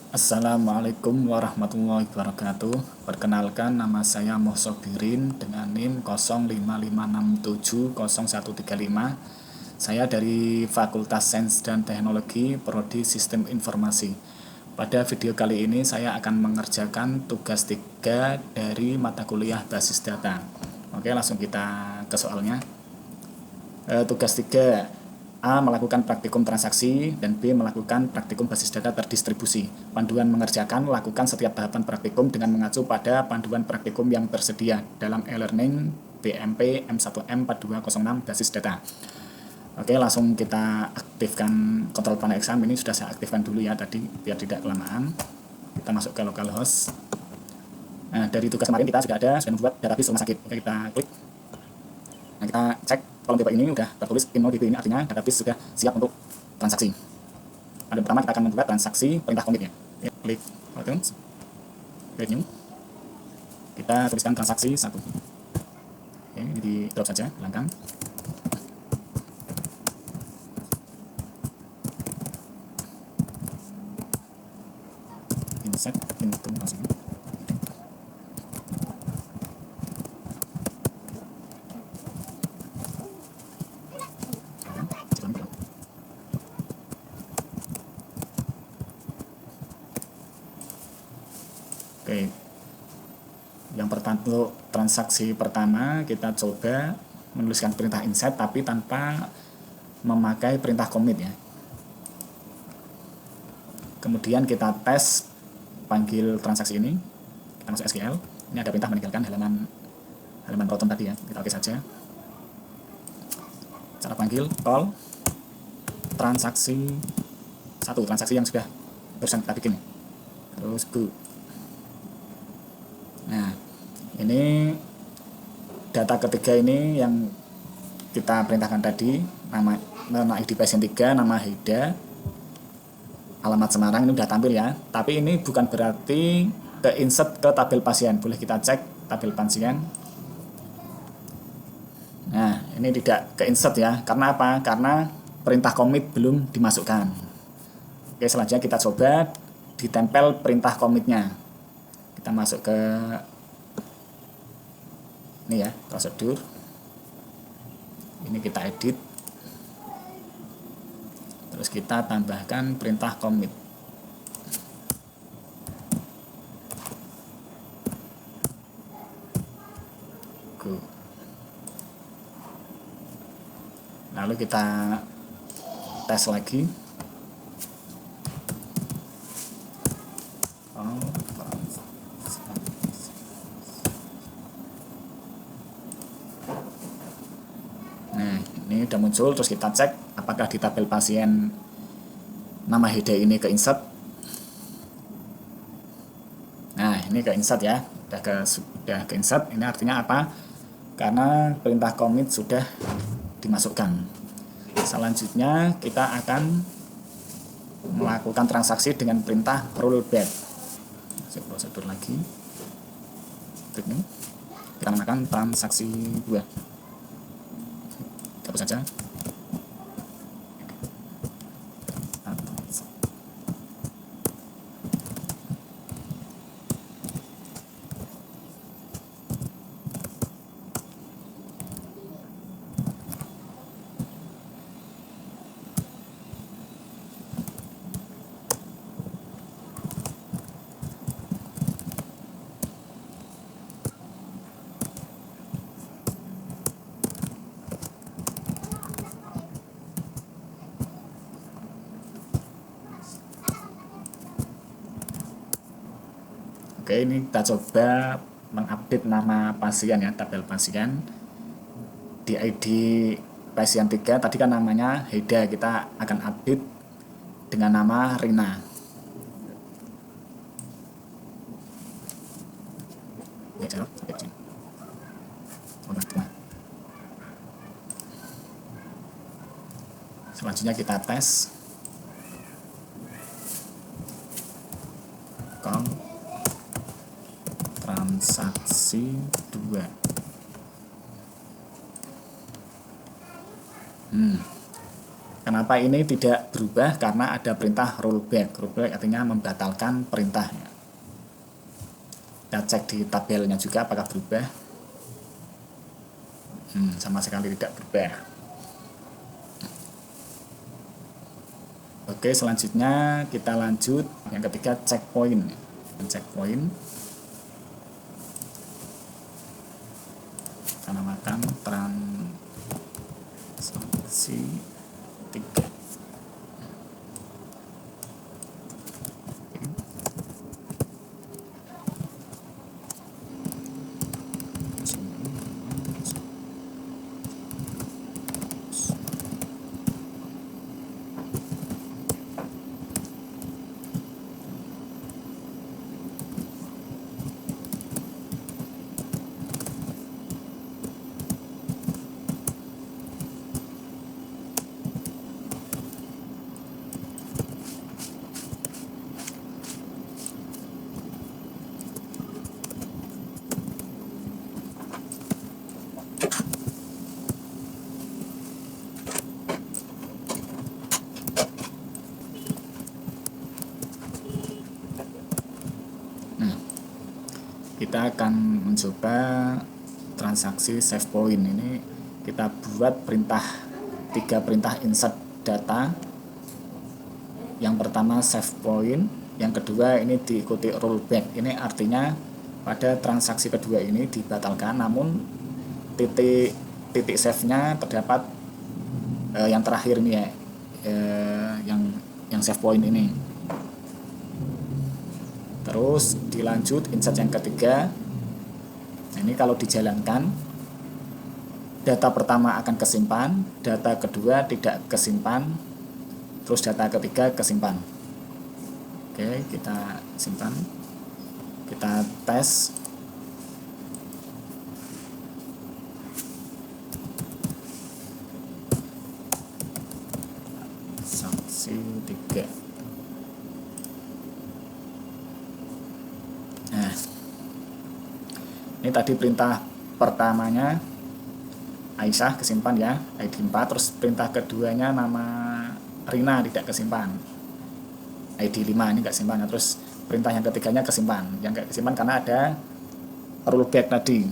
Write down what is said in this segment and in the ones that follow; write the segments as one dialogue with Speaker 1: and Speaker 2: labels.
Speaker 1: Assalamualaikum warahmatullahi wabarakatuh. Perkenalkan, nama saya Mohsobirin dengan NIM 0556700135. Saya dari Fakultas Sains dan Teknologi, Prodi Sistem Informasi. Pada video kali ini saya akan mengerjakan tugas 3 dari mata kuliah Basis Data. Oke, langsung kita ke soalnya. Tugas 3, A. Melakukan praktikum transaksi, dan B. Melakukan praktikum basis data terdistribusi. Panduan mengerjakan: lakukan setiap tahapan praktikum dengan mengacu pada panduan praktikum yang tersedia dalam e-learning BMP M1M4206 basis data. Oke, langsung kita aktifkan kontrol panel exam. Ini sudah saya aktifkan dulu ya tadi, biar tidak kelamaan. Kita masuk ke localhost. Nah, dari tugas kemarin kita sudah membuat database rumah sakit. Oke, kita klik. Nah, kita cek kolom tipe ini udah tertulis InnoDB, ini artinya database sudah siap untuk transaksi. Pada pertama kita akan membuat transaksi perintah commit ya. Klik Buttons, create new. Kita tuliskan transaksi 1. Oke, ini di drop saja belakang. Insert into transaksi. Oke, yang pertama untuk transaksi pertama kita coba menuliskan perintah insert tapi tanpa memakai perintah commit ya. Kemudian kita tes panggil transaksi ini, kita masuk SQL. Ini ada perintah meninggalkan halaman proton tadi ya, kita oke saja. Cara panggil call transaksi 1, transaksi yang sudah barusan kita bikin. Terus go. Nah, ini data ketiga ini yang kita perintahkan tadi, nama ID pasien 3, nama HIDA, alamat Semarang, ini sudah tampil ya. Tapi ini bukan berarti ke insert ke tabel pasien. Boleh kita cek tabel pasien. Nah, ini tidak ke insert ya. Karena apa? Karena perintah commit belum dimasukkan. Oke, selanjutnya kita coba ditempel perintah commitnya. Kita masuk ke ini ya, prosedur. Ini kita edit. Terus kita tambahkan perintah commit. Go. Lalu kita tes lagi. Nah, ini udah muncul. Terus kita cek apakah di tabel pasien nama HIDA ini ke insert. Nah, ini ke insert ya, sudah ke insert. Ini artinya apa? Karena perintah commit sudah dimasukkan. Selanjutnya kita akan melakukan transaksi dengan perintah rollback. Masuk prosedur lagi. Kita namakan transaksi 2. Hapus saja. Oke, ini kita coba mengupdate nama pasien ya, tabel pasien. Di ID pasien 3 tadi kan namanya HIDA, kita akan update dengan nama Rina. Selanjutnya kita tes. Transaksi 2. Kenapa Kenapa ini tidak berubah? Karena ada perintah rollback. Rollback artinya membatalkan perintahnya. Kita cek di tabelnya juga apakah berubah. Sama sekali tidak berubah. Oke, selanjutnya kita lanjut yang ketiga, checkpoint. Checkpoint kita namakan transaksi 3. Kita akan mencoba transaksi save point. Ini kita buat perintah 3 perintah insert data. Yang pertama save point, yang kedua ini diikuti rollback. Ini artinya pada transaksi kedua ini dibatalkan, namun titik save-nya terdapat yang terakhir ini ya, yang save point ini. Terus dilanjut insert yang ketiga. Nah, ini kalau dijalankan, data pertama akan kesimpan, data kedua tidak kesimpan, terus data ketiga kesimpan. Oke, kita simpan, kita tes. Transaksi 3. Nah, ini tadi perintah pertamanya Aisyah kesimpan ya, ID 4. Terus perintah keduanya nama Rina tidak kesimpan, ID 5 ini nggak kesimpan. Terus perintah yang ketiganya kesimpan, yang nggak kesimpan karena ada rollback tadi.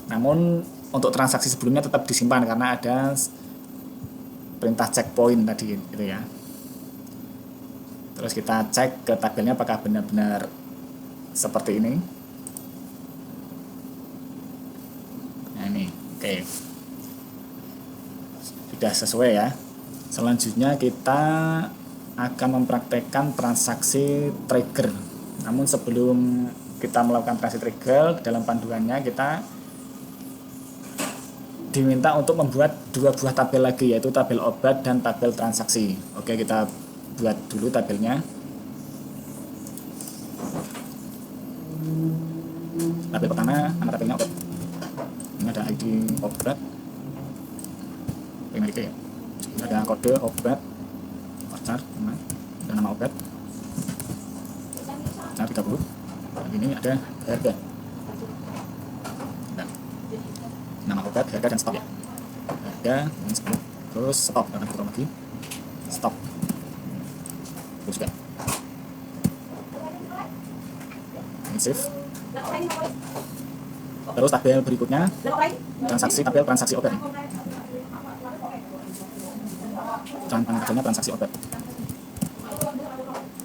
Speaker 1: Namun untuk transaksi sebelumnya tetap disimpan karena ada perintah checkpoint tadi gitu ya. Terus kita cek ke tabelnya apakah benar-benar seperti ini. Nah ini, oke, sudah sesuai ya. Selanjutnya kita akan mempraktekkan transaksi trigger. Namun sebelum kita melakukan transaksi trigger, dalam panduannya kita diminta untuk membuat 2 buah tabel lagi, yaitu tabel obat dan tabel transaksi. Oke, kita buat dulu tabelnya. Tabel pertama, nama tabelnya obat. Ini ada ID obat, ini ya. Ini ada kode obat, voucher, dan nama obat, voucher 30. Dan ini ada harga, dan nama obat, harga dan stok ya. Harga ini 10. Terus stok, dan kita lagi stok. Terus juga ini save. Terus tabel berikutnya tabel transaksi obat. Contoh kerjanya transaksi obat.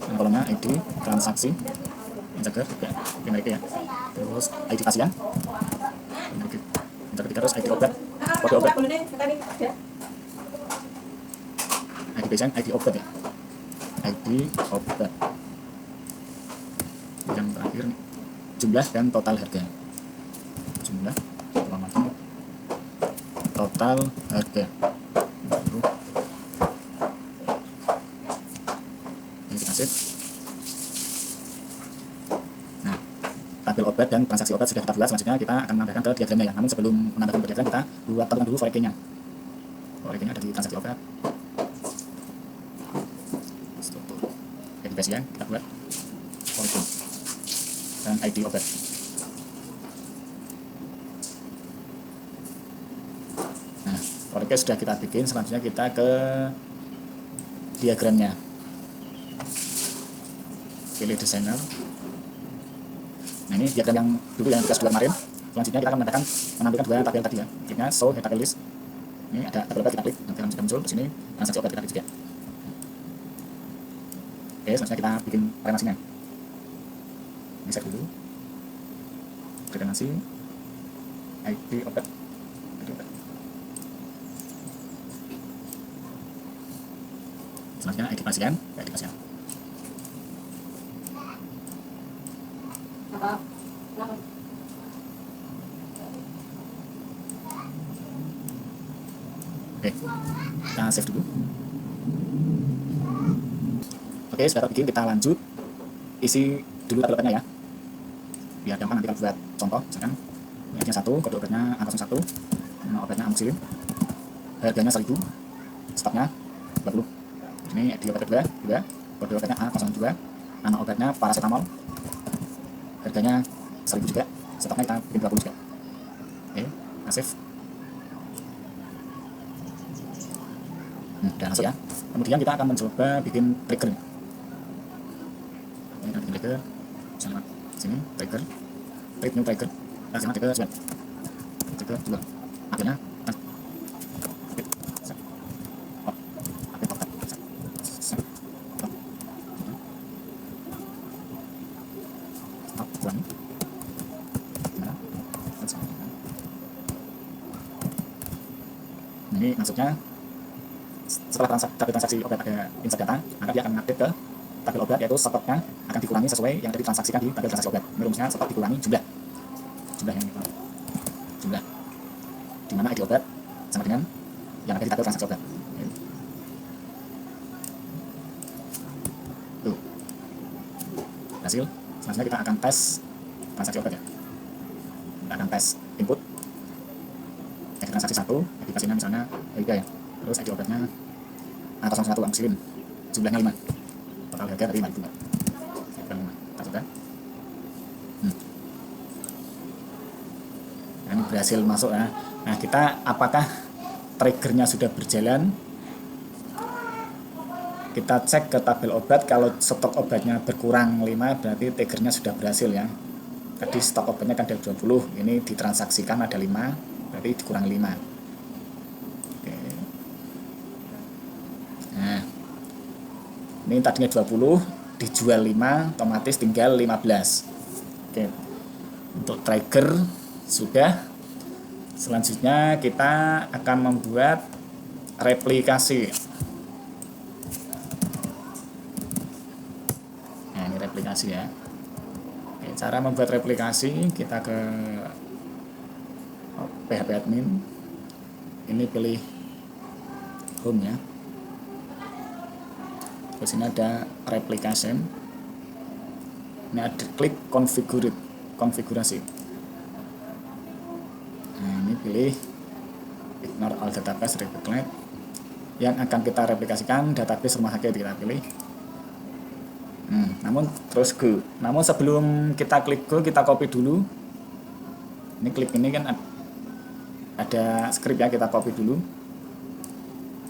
Speaker 1: Dan kolomnya ID transaksi, integer ya, ini ya. Terus ID pasien, integer ketiga, terus ID obat, kode obat. ID pasien, ID obat ya. ID obat. Yang terakhir nih, jumlah dan total harga. Jumlah, total harga. Ini kita save. Nah, tabel obat dan transaksi obat sudah kita buat. Selanjutnya kita akan menambahkan ke diagramnya ya. Namun sebelum menambahkan ke diagram, kita buat tentukan dulu for nya. For nya ada di transaksi obat. Struktur pasien kita buat for dan ID obat. Oke, sudah kita bikin. Selanjutnya kita ke diagramnya. Pilih desainer. Nah, ini diagram yang dulu yang tugas 2 kemarin. Selanjutnya kita akan menampilkan 2 tabel tadi ya. Kliknya show head table list. Ini ada tabel obat, kita klik, nanti akan muncul di sini transaksi obat, kita klik juga. Oke, selanjutnya kita bikin remasinya. Ini set dulu. Remasi IP obat. Selanjutnya ID pasien, ID pasien. Oke, kita save dulu. Oke, sudah terbikin, kita lanjut isi dulu tabel obatnya ya, biar gampang nanti kalau buat contoh. Misalkan obatnya 1, kode obatnya A01, nama obatnya amoxicillin, harganya 1000, stoknya 20. Ini di obat kedua, kode obatnya A02, nama obatnya paracetamol, harganya 1000 juga, stoknya kita bikin 20 juga. Oke, kita save. Udah masuk ya. Kemudian kita akan mencoba bikin trigger. Ini kita bikin trigger. Sama sini trigger. Create new trigger. Nah, sama trigger jual. Trigger jual. Akhirnya ini masuknya setelah transaksi obat ada insert data, maka dia akan mengupdate ke tabel obat, yaitu stoknya akan dikurangi sesuai yang tadi ditransaksikan di tabel transaksi obat. Ini rumusnya stok dikurangi jumlah yang ini, jumlah di mana ID obat sama dengan yang ada di tabel transaksi obat. Tuh, hasil. Selanjutnya kita akan tes transaksi obat ya. Kita akan tes input ID transaksi 1, ID pasiennya misalnya 3 ya. Terus ID obatnya A01 amoxicillin, jumlahnya 5, total harga dari 5.000. Kita coba. Nah, ini berhasil masuk ya. Nah, kita apakah triggernya sudah berjalan? Kita cek ke tabel obat, kalau stok obatnya berkurang 5 berarti triggernya sudah berhasil ya. Tadi stok obatnya kan ada 20, ini ditransaksikan ada 5, berarti dikurang 5. Nah, ini tadinya 20, dijual 5, otomatis tinggal 15. Oke, untuk trigger sudah. Selanjutnya kita akan membuat replikasi. Nah, ini replikasi ya. Oke, cara membuat replikasi, kita ke PHP admin. Ini pilih home ya. Di sini ada replication. Ini ada klik konfigurasi. Nah, ini pilih ignore all database replicate. Yang akan kita replikasikan database rumah sakit, kita pilih. Namun terus go. Namun sebelum kita klik go, kita copy dulu. Ini klik ini kan ada script ya, kita copy dulu.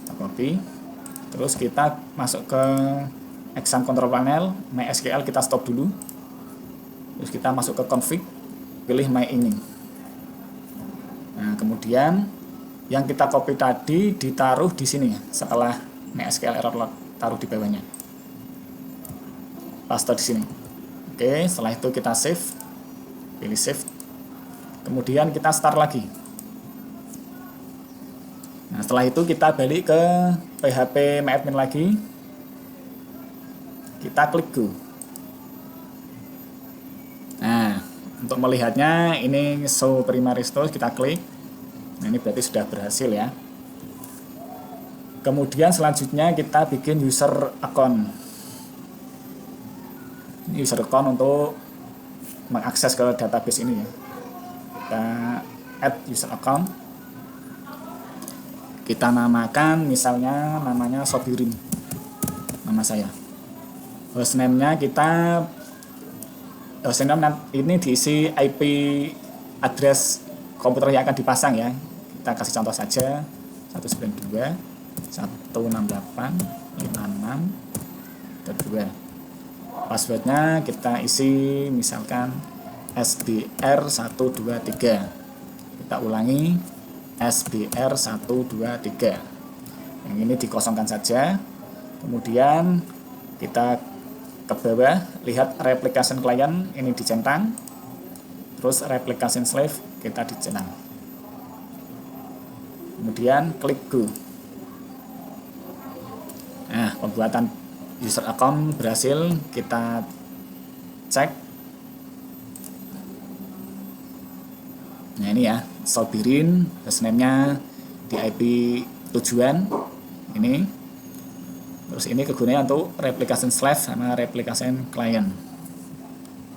Speaker 1: Kita copy. Terus kita masuk ke exam control panel, MySQL kita stop dulu. Terus kita masuk ke config, pilih my ini. Nah, kemudian yang kita copy tadi ditaruh di sini ya, setelah MySQL error log, taruh di bawahnya. Paste di sini. Oke, setelah itu kita save. Pilih save. Kemudian kita start lagi. Nah, setelah itu kita balik ke PHP MyAdmin lagi. Kita klik go. Nah, untuk melihatnya ini show primary store, kita klik. Nah, ini berarti sudah berhasil ya. Kemudian selanjutnya kita bikin user account. Ini user account untuk mengakses ke database ini ya. Kita add user account. Kita namakan misalnya namanya Sobirin, nama saya. Hostname-nya kita, hostname ini diisi IP address komputer yang akan dipasang ya. Kita kasih contoh saja 192.168.8.1. 56 passwordnya kita isi misalkan SBR123. Kita ulangi SBR123. Yang ini dikosongkan saja. Kemudian kita ke bawah, lihat replication client ini dicentang, terus replication slave kita dicentang. Kemudian klik go. Nah, pembuatan user account berhasil. Kita cek. Nah, ini ya, Sobirin, hostname-nya di IP tujuan ini. Terus ini kegunaannya untuk replication slave sama replication client.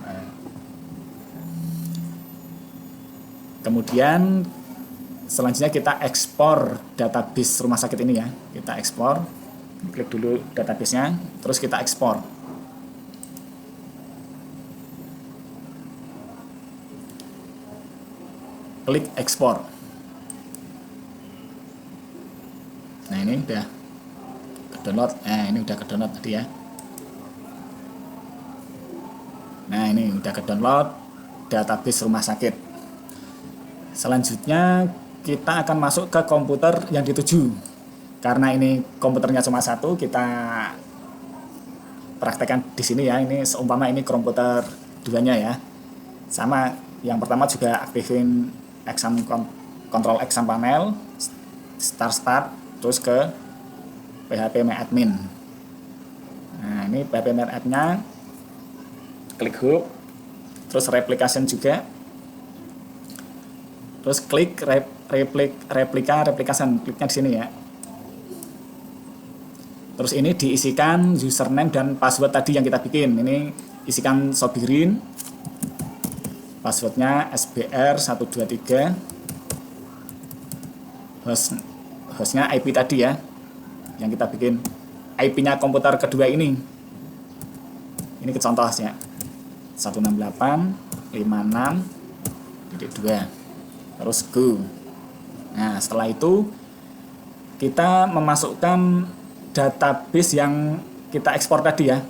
Speaker 1: Nah. Kemudian selanjutnya kita ekspor database rumah sakit ini ya. Kita ekspor, klik dulu database-nya, terus kita ekspor. Klik ekspor. Nah, ini udah ke-download. Ini udah ke-download tadi ya. Nah, ini udah ke-download database rumah sakit. Selanjutnya kita akan masuk ke komputer yang dituju. Karena ini komputernya cuma satu, kita praktekkan di sini ya. Ini seumpama ini komputer duanya ya. Sama yang pertama juga aktifin exam control exam panel, start, terus ke PHP My Admin. Nah, ini PHP My Admin-nya, klik hub, terus replication juga, terus klik replication, kliknya di sini ya. Terus ini diisikan username dan password tadi yang kita bikin. Ini isikan Sobirin, passwordnya SBR123, hostnya IP tadi ya, yang kita bikin. IP-nya komputer kedua ini contoh ya, 168.56.2, terus go. Nah, setelah itu kita memasukkan database yang kita ekspor tadi ya,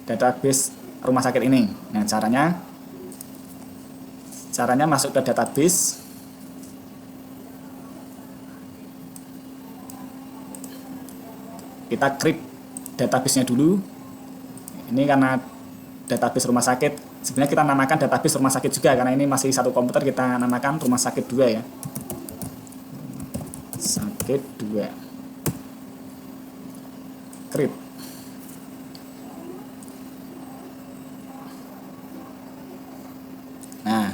Speaker 1: database rumah sakit ini. Nah, caranya masuk ke database. Kita klik database-nya dulu. Ini karena database rumah sakit, sebenarnya kita namakan database rumah sakit juga, karena ini masih satu komputer, kita namakan rumah sakit 2 ya. Sakit 2. Create. Nah,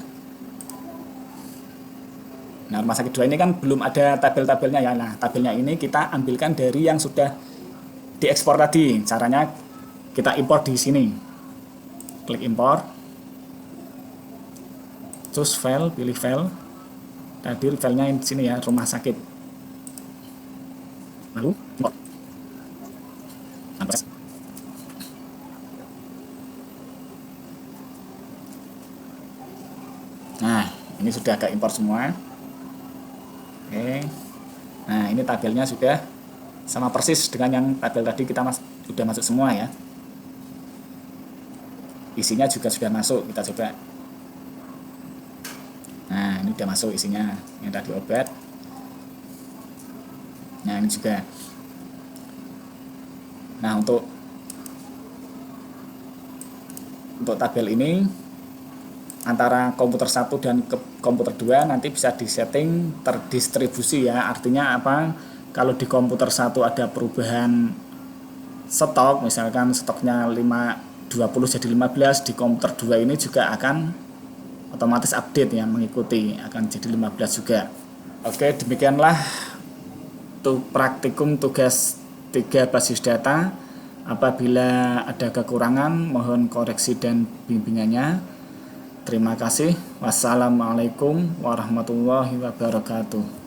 Speaker 1: rumah sakit 2 ini kan belum ada tabel-tabelnya ya. Nah, tabelnya ini kita ambilkan dari yang sudah diekspor tadi. Caranya kita impor di sini. Klik impor. Choose file, pilih file. Tadi filenya di sini ya, rumah sakit. Lalu import. Nah, ini sudah agak impor semua. Oke. Nah, ini tabelnya sudah sama persis dengan yang tabel tadi, kita sudah masuk semua ya. Isinya juga sudah masuk, kita coba. Nah, ini sudah masuk isinya, yang tadi obat. Nah, ini juga. Nah, untuk tabel ini antara komputer 1 dan komputer 2 nanti bisa disetting terdistribusi ya. Artinya apa? Kalau di komputer 1 ada perubahan stok, misalkan stoknya 20 jadi 15, di komputer 2 ini juga akan otomatis update ya, mengikuti, akan jadi 15 juga. Oke, demikianlah praktikum tugas 3 basis data. Apabila ada kekurangan, mohon koreksi dan bimbingannya. Terima kasih. Wassalamualaikum warahmatullahi wabarakatuh.